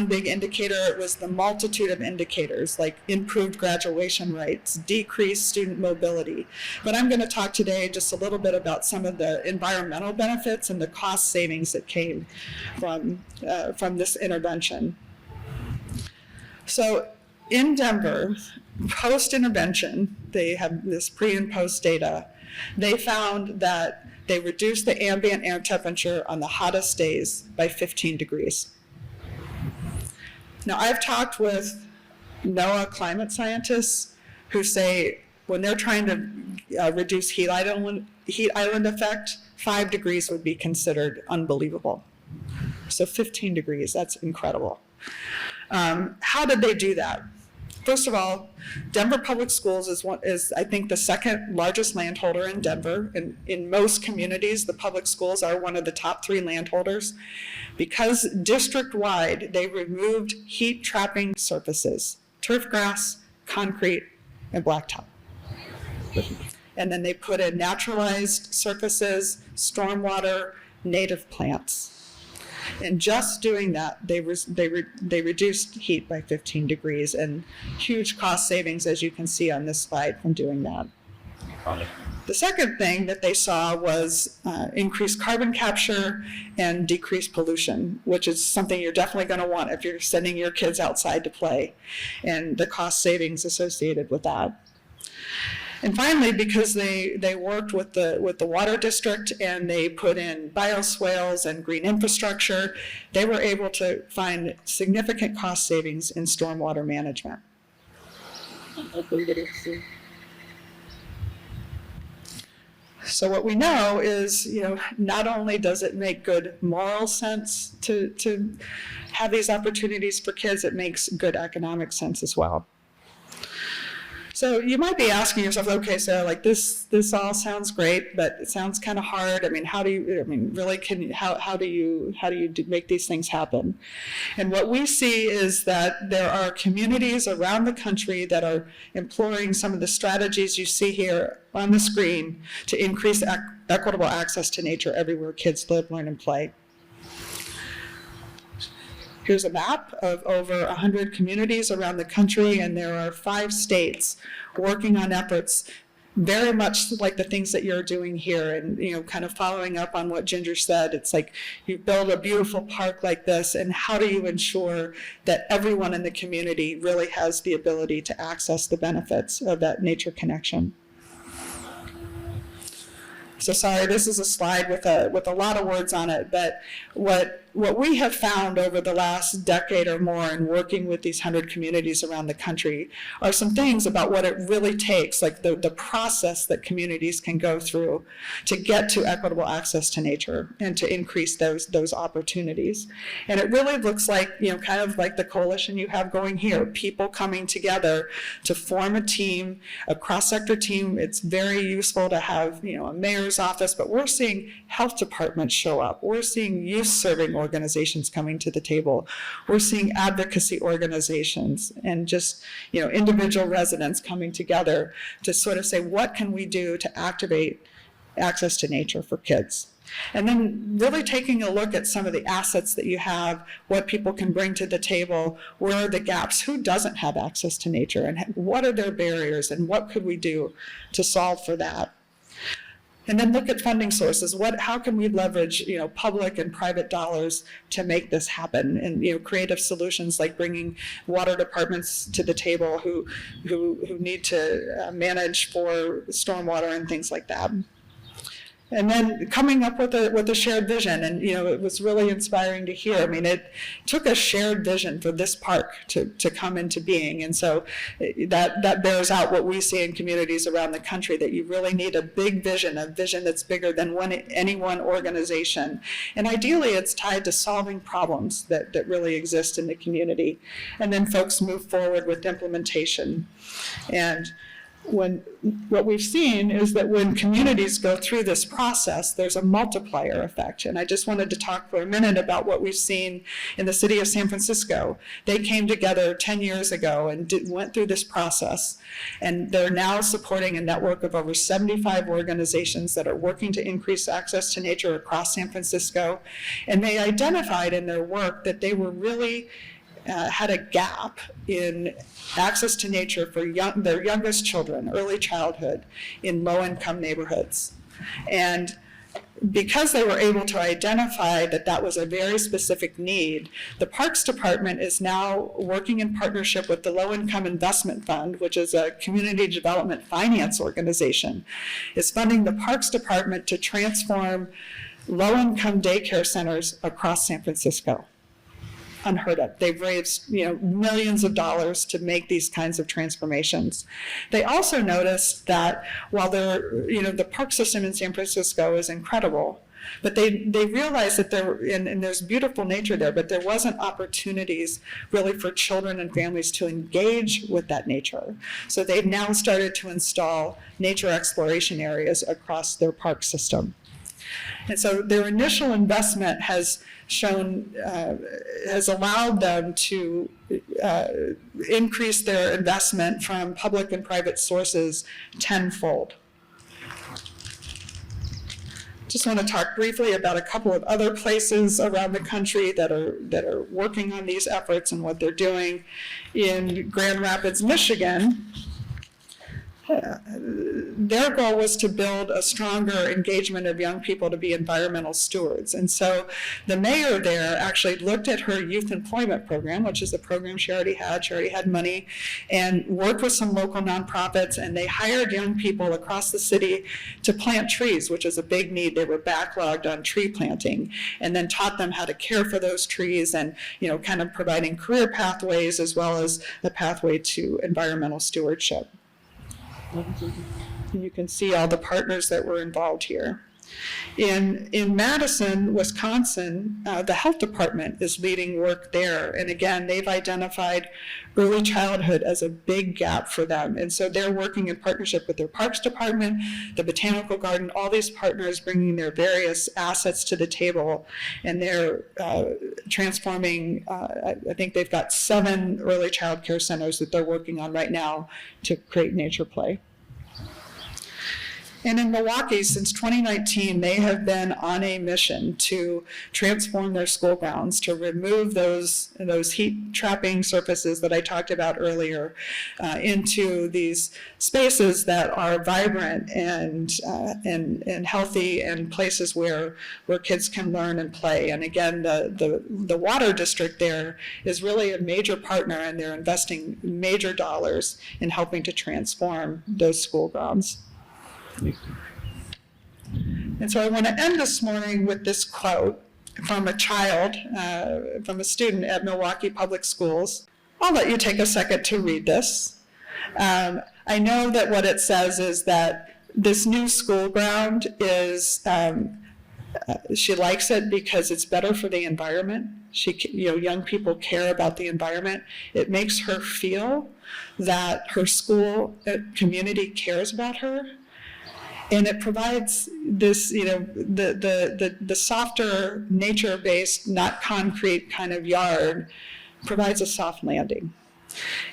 big indicator. It was the multitude of indicators, like improved graduation rates, decreased student mobility. But I'm going to talk today just a little bit about some of the environmental benefits and the cost savings that came from this intervention. So in Denver, post-intervention, they have this pre and post data. They found that they reduced the ambient air temperature on the hottest days by 15 degrees. Now, I've talked with NOAA climate scientists who say when they're trying to reduce heat island effect, 5 degrees would be considered unbelievable. So 15 degrees, that's incredible. How did they do that? First of all, Denver Public Schools is I think the second largest landholder in Denver. And in most communities, the public schools are one of the top 3 landholders. Because district-wide, they removed heat-trapping surfaces, turf grass, concrete, and blacktop. And then they put in naturalized surfaces, stormwater, native plants. And just doing that, they reduced heat by 15 degrees and huge cost savings, as you can see on this slide, from doing that. The second thing that they saw was increased carbon capture and decreased pollution, which is something you're definitely going to want if you're sending your kids outside to play, and the cost savings associated with that. And finally, because they worked with the water district and they put in bioswales and green infrastructure, they were able to find significant cost savings in stormwater management. So what we know is, not only does it make good moral sense to have these opportunities for kids, it makes good economic sense as well. So you might be asking yourself, okay, so like this all sounds great, but it sounds kind of hard. I mean, how do you make these things happen? And what we see is that there are communities around the country that are employing some of the strategies you see here on the screen to increase equitable access to nature everywhere kids live, learn, and play. Here's a map of over 100 communities around the country, and there are 5 states working on efforts very much like the things that you're doing here. And, kind of following up on what Ginger said, it's like you build a beautiful park like this, and how do you ensure that everyone in the community really has the ability to access the benefits of that nature connection? So sorry, this is a slide with a lot of words on it, but what we have found over the last decade or more in working with these 100 communities around the country are some things about what it really takes, like the process that communities can go through to get to equitable access to nature and to increase those opportunities. And it really looks like, kind of like the coalition you have going here, people coming together to form a team, a cross-sector team. It's very useful to have, a mayor's office, but we're seeing health departments show up. We're seeing youth serving organizations coming to the table. We're seeing advocacy organizations and just, individual residents coming together to sort of say, what can we do to activate access to nature for kids? And then really taking a look at some of the assets that you have, what people can bring to the table, where are the gaps, who doesn't have access to nature, and what are their barriers, and what could we do to solve for that? And then look at funding sources. How can we leverage, public and private dollars to make this happen? And creative solutions like bringing water departments to the table who need to manage for stormwater and things like that. And then coming up with a shared vision, and it was really inspiring to hear. I mean, it took a shared vision for this park to come into being, and so that bears out what we see in communities around the country, that you really need a big vision, a vision that's bigger than any one organization, and ideally it's tied to solving problems that really exist in the community, and then folks move forward with implementation. And what we've seen is that when communities go through this process, there's a multiplier effect. And I just wanted to talk for a minute about what we've seen in the city of San Francisco. They came together 10 years ago and went through this process. And they're now supporting a network of over 75 organizations that are working to increase access to nature across San Francisco. And they identified in their work that they were really had a gap in access to nature for their youngest children, early childhood, in low-income neighborhoods. And because they were able to identify that was a very specific need, the Parks Department is now working in partnership with the Low Income Investment Fund, which is a community development finance organization, is funding the Parks Department to transform low-income daycare centers across San Francisco. Unheard of. They've raised millions of dollars to make these kinds of transformations. They also noticed that while the park system in San Francisco is incredible, but they realized that and there's beautiful nature there, but there wasn't opportunities really for children and families to engage with that nature. So they've now started to install nature exploration areas across their park system. And so their initial investment has allowed them to increase their investment from public and private sources tenfold. Just want to talk briefly about a couple of other places around the country that are working on these efforts and what they're doing. In Grand Rapids, Michigan, their goal was to build a stronger engagement of young people to be environmental stewards. And so the mayor there actually looked at her youth employment program, which is the program she already had money, and worked with some local nonprofits, and they hired young people across the city to plant trees, which is a big need. They were backlogged on tree planting, and then taught them how to care for those trees and, kind of providing career pathways as well as the pathway to environmental stewardship. And you can see all the partners that were involved here. In Madison, Wisconsin, the health department is leading work there. And again, they've identified early childhood as a big gap for them. And so they're working in partnership with their parks department, the botanical garden, all these partners bringing their various assets to the table. And they're transforming, I think they've got 7 early child care centers that they're working on right now to create nature play. And in Milwaukee, since 2019, they have been on a mission to transform their school grounds, to remove those heat trapping surfaces that I talked about earlier into these spaces that are vibrant and healthy, and places where kids can learn and play. And again, the water district there is really a major partner, and they're investing major dollars in helping to transform those school grounds. And so I want to end this morning with this quote from a child, from a student at Milwaukee Public Schools. I'll let you take a second to read this. I know that what it says is that this new school ground is, she likes it because it's better for the environment. Young people care about the environment. It makes her feel that her school community cares about her. And it provides this, the softer nature-based, not concrete kind of yard provides a soft landing.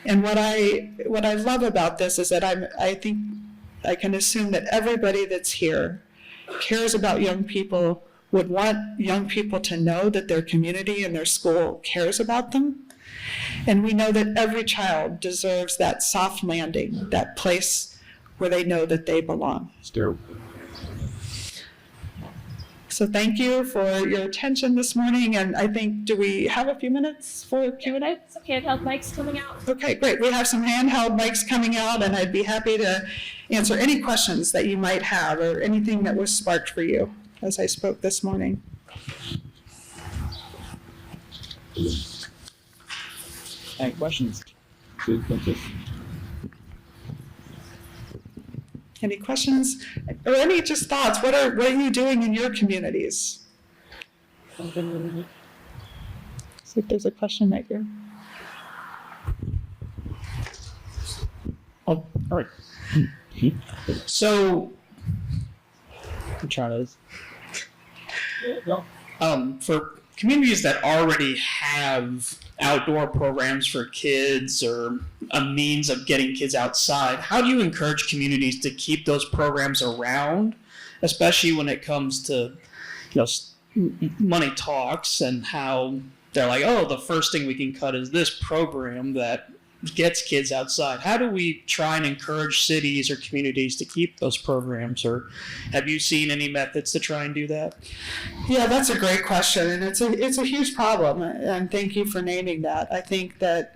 And what I love about this is that I think I can assume that everybody that's here cares about young people, would want young people to know that their community and their school cares about them. And we know that every child deserves that soft landing, that place where they know that they belong. So thank you for your attention this morning. And I think, do we have a few minutes for Q&A? It's okay, handheld mics coming out. Okay, great. We have some handheld mics coming out, and I'd be happy to answer any questions that you might have, or anything that was sparked for you as I spoke this morning. Any questions? Any questions or any just thoughts? What are you doing in your communities? See if there's a question right here. Oh, all right. So, I'm trying to. For communities that already have outdoor programs for kids, or a means of getting kids outside, how do you encourage communities to keep those programs around, especially when it comes to, money talks, and how they're like, oh, the first thing we can cut is this program that gets kids outside? How do we try and encourage cities or communities to keep those programs, or have you seen any methods to try and do that? Yeah, that's a great question, and it's a huge problem, and thank you for naming that. I think that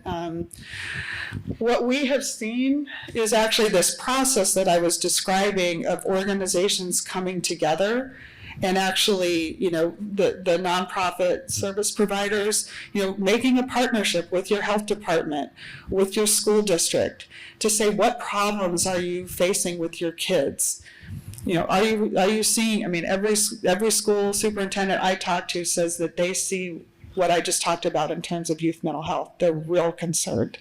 what we have seen is actually this process that I was describing of organizations coming together. And actually, the nonprofit service providers, making a partnership with your health department, with your school district, to say, what problems are you facing with your kids? Are you seeing? I mean, every school superintendent I talk to says that they see what I just talked about in terms of youth mental health. They're real concerned,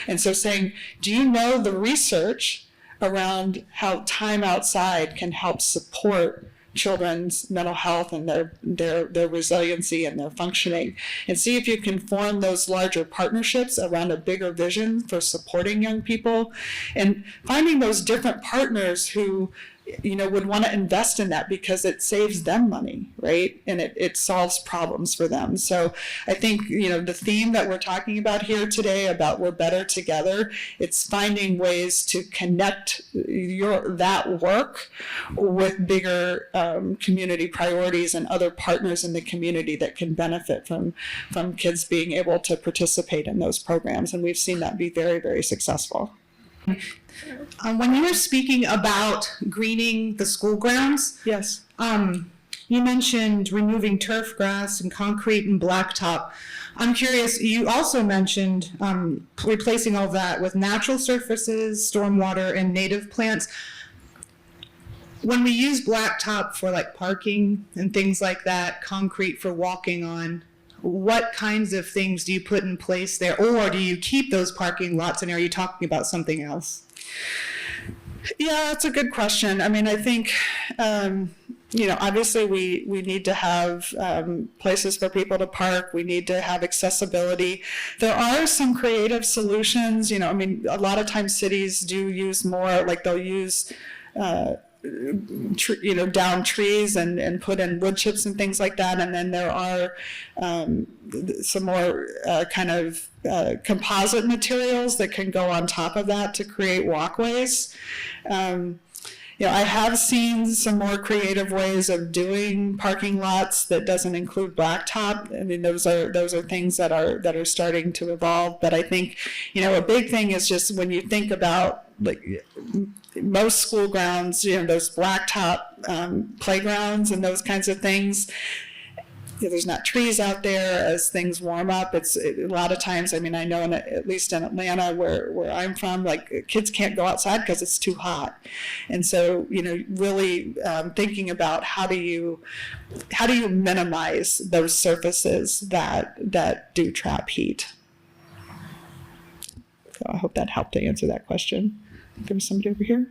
and so saying, do you know the research around how time outside can help support children's mental health and their resiliency and their functioning, and see if you can form those larger partnerships around a bigger vision for supporting young people, and finding those different partners who would want to invest in that because it saves them money, right? And it solves problems for them. So I think, the theme that we're talking about here today about we're better together, it's finding ways to connect that work with bigger community priorities and other partners in the community that can benefit from kids being able to participate in those programs. And we've seen that be very, very successful. When you were speaking about greening the school grounds, Yes. you mentioned removing turf grass and concrete and blacktop. I'm curious, you also mentioned replacing all that with natural surfaces, stormwater, and native plants. when we use blacktop for like parking and things like that, concrete for walking on, what kinds of things do you put in place there? Or do you keep those parking lots, and are you talking about something else? Yeah, that's a good question. I mean, I think, obviously we need to have places for people to park. We need to have accessibility. There are some creative solutions. A lot of times cities do use more, like they'll use down trees and put in wood chips and things like that. And then there are some more composite materials that can go on top of that to create walkways. I have seen some more creative ways of doing parking lots that doesn't include blacktop. I mean, those are things that are starting to evolve. But I think, a big thing is just when you think about like most school grounds, those blacktop playgrounds and those kinds of things. There's not trees out there as things warm up. It's a lot of times, I know at least in Atlanta where I'm from, like kids can't go outside because it's too hot. And so, really thinking about how do you minimize those surfaces that do trap heat. So I hope that helped to answer that question. There was somebody over here.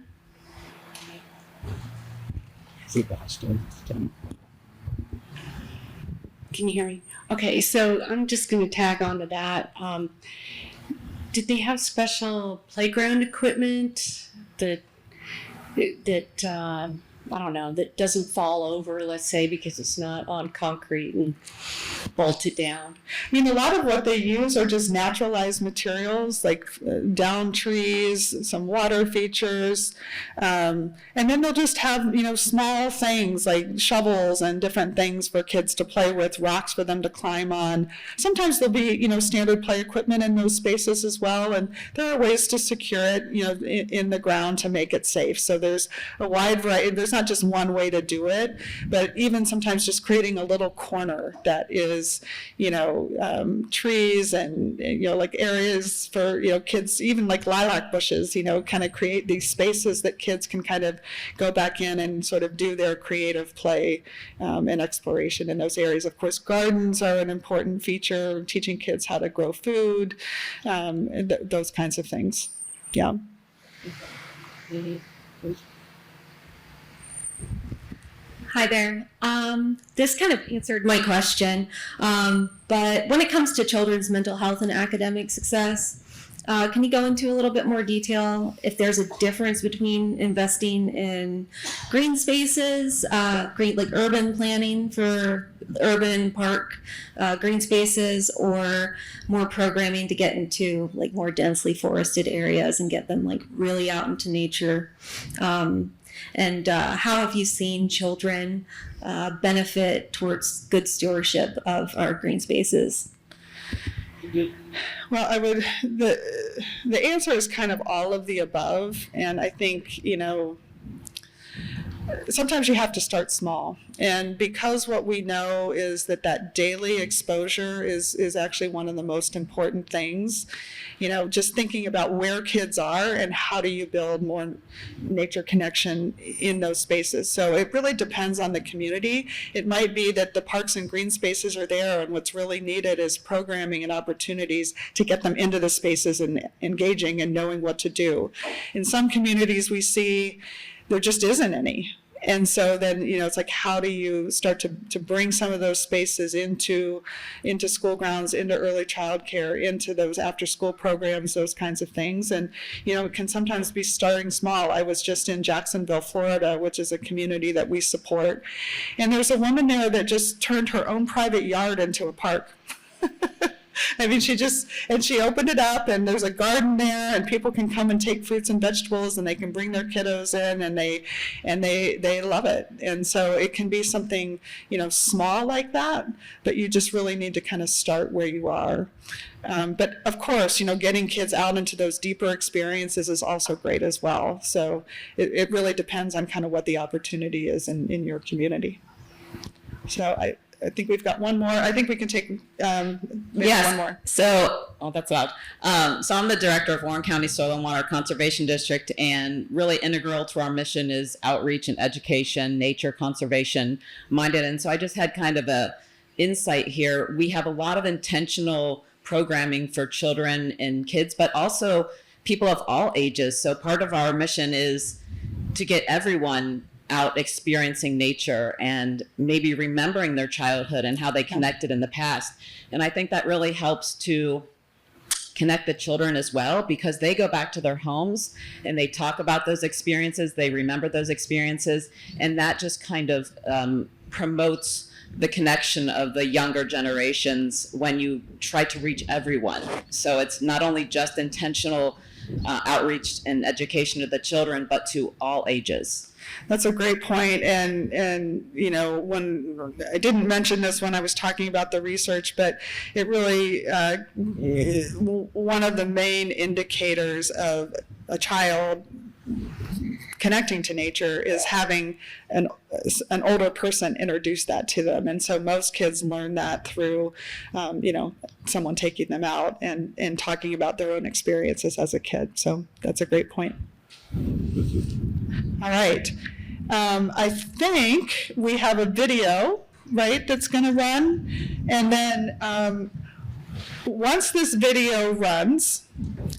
Can you hear me? Okay, so I'm just going to tag on to that. Did they have special playground equipment that I don't know, that doesn't fall over, let's say, because it's not on concrete and bolted down? A lot of what they use are just naturalized materials, like down trees, some water features, and then they'll just have, small things like shovels and different things for kids to play with, rocks for them to climb on. Sometimes there'll be, standard play equipment in those spaces as well, and there are ways to secure it, in the ground to make it safe. So there's a wide variety. There's not just one way to do it, but even sometimes just creating a little corner that is, trees and like areas for, kids, even like lilac bushes, kind of create these spaces that kids can kind of go back in and sort of do their creative play and exploration in those areas. Of course, gardens are an important feature, teaching kids how to grow food, and those kinds of things. Yeah. Hi there. This kind of answered my question, but when it comes to children's mental health and academic success, can you go into a little bit more detail if there's a difference between investing in green spaces, like urban planning for urban park green spaces, or more programming to get into like more densely forested areas and get them like really out into nature? And how have you seen children benefit towards good stewardship of our green spaces? Well, the answer is kind of all of the above. And I think, sometimes you have to start small. And because what we know is that daily exposure is actually one of the most important things, just thinking about where kids are and how do you build more nature connection in those spaces. So it really depends on the community. It might be that the parks and green spaces are there, and what's really needed is programming and opportunities to get them into the spaces and engaging and knowing what to do. In some communities we see there just isn't any. And so then, it's like, how do you start to bring some of those spaces into school grounds, into early childcare, into those after school programs, those kinds of things. And, it can sometimes be starting small. I was just in Jacksonville, Florida, which is a community that we support. And there's a woman there that just turned her own private yard into a park. She opened it up, and there's a garden there, and people can come and take fruits and vegetables, and they can bring their kiddos in, and they love it. And so it can be something, small like that, but you just really need to kind of start where you are. But of course, getting kids out into those deeper experiences is also great as well. So it really depends on kind of what the opportunity is in your community. So I think we've got one more. I think we can take maybe one more. So Oh, that's loud. So I'm the director of Warren County Soil and Water Conservation District, and really integral to our mission is outreach and education, nature conservation minded. And so I just had kind of a insight here. We have a lot of intentional programming for children and kids, but also people of all ages. So part of our mission is to get everyone out experiencing nature and maybe remembering their childhood and how they connected in the past. And I think that really helps to connect the children as well, because they go back to their homes and they talk about those experiences, they remember those experiences, and that just kind of promotes the connection of the younger generations when you try to reach everyone. So it's not only just intentional outreach and education to the children, but to all ages. That's a great point. And you know, when I didn't mention this when I was talking about the research, but it really one of the main indicators of a child connecting to nature is having an older person introduce that to them. And so most kids learn that through, you know, someone taking them out and talking about their own experiences as a kid. So that's a great point. All right. I think we have a video, right, that's going to run. And then once this video runs,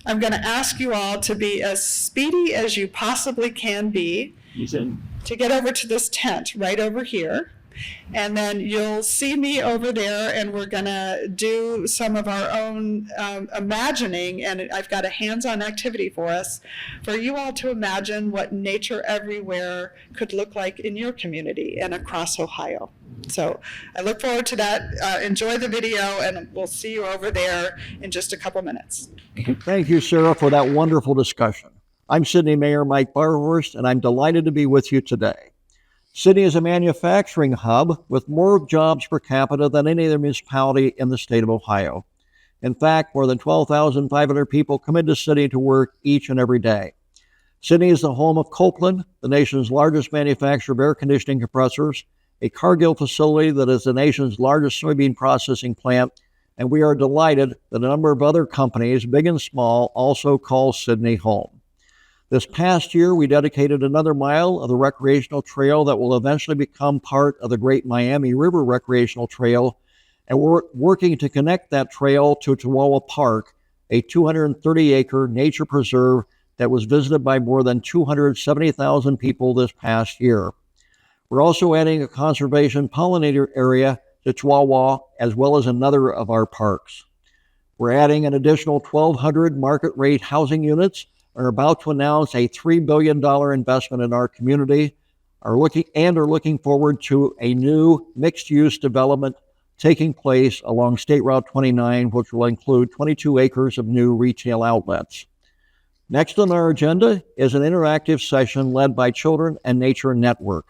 I'm going to ask you all to be as speedy as you possibly can be to get over to this tent right over here. And then you'll see me over there, and we're going to do some of our own imagining. And I've got a hands-on activity for us, for you all to imagine what nature everywhere could look like in your community and across Ohio. So I look forward to that. Enjoy the video, and we'll see you over there in just a couple minutes. Thank you, Sarah, for that wonderful discussion. I'm Sydney Mayor Mike Barhorst, and I'm delighted to be with you today. Sydney is a manufacturing hub with more jobs per capita than any other municipality in the state of Ohio. In fact, more than 12,500 people come into Sydney to work each and every day. Sydney is the home of Copeland, the nation's largest manufacturer of air conditioning compressors, a Cargill facility that is the nation's largest soybean processing plant, and we are delighted that a number of other companies, big and small, also call Sydney home. This past year, we dedicated another mile of the recreational trail that will eventually become part of the Great Miami River Recreational Trail, and we're working to connect that trail to Chihuahua Park, a 230-acre nature preserve that was visited by more than 270,000 people this past year. We're also adding a conservation pollinator area to Chihuahua, as well as another of our parks. We're adding an additional 1,200 market-rate housing units, are about to announce a $3 billion investment in our community, are looking forward to a new mixed-use development taking place along State Route 29, which will include 22 acres of new retail outlets. Next on our agenda is an interactive session led by Children and Nature Network.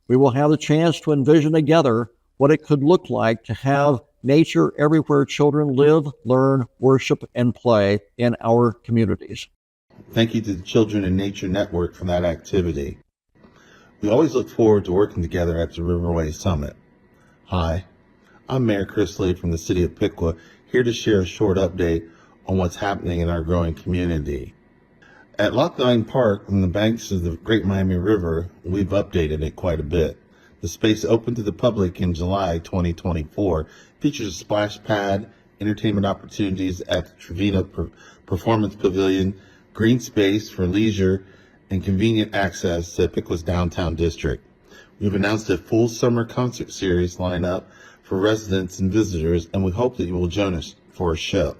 We will have the chance to envision together what it could look like to have nature everywhere children live, learn, worship, and play in our communities. Thank you to the Children and Nature Network for that activity. We always look forward to working together at the Riverway Summit. Hi, I'm Mayor Chris Lee from the City of Piqua, here to share a short update on what's happening in our growing community. At Lockline Park, on the banks of the Great Miami River, we've updated it quite a bit. The space opened to the public in July 2024 features a splash pad, entertainment opportunities at the Trevina Performance Pavilion, green space for leisure, and convenient access to Piqua's downtown district. We've announced a full summer concert series lineup for residents and visitors, and we hope that you will join us for a show.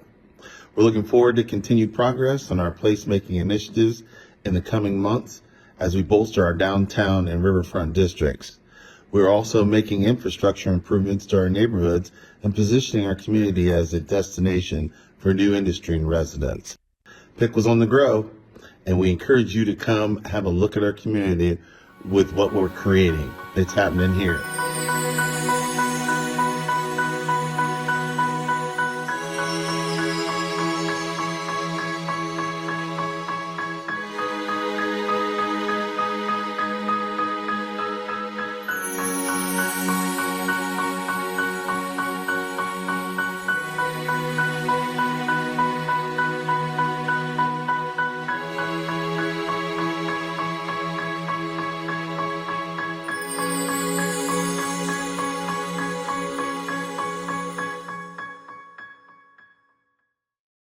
We're looking forward to continued progress on our placemaking initiatives in the coming months as we bolster our downtown and riverfront districts. We're also making infrastructure improvements to our neighborhoods and positioning our community as a destination for new industry and residents. Piqua's on the grow, and we encourage you to come have a look at our community with what we're creating. It's happening here.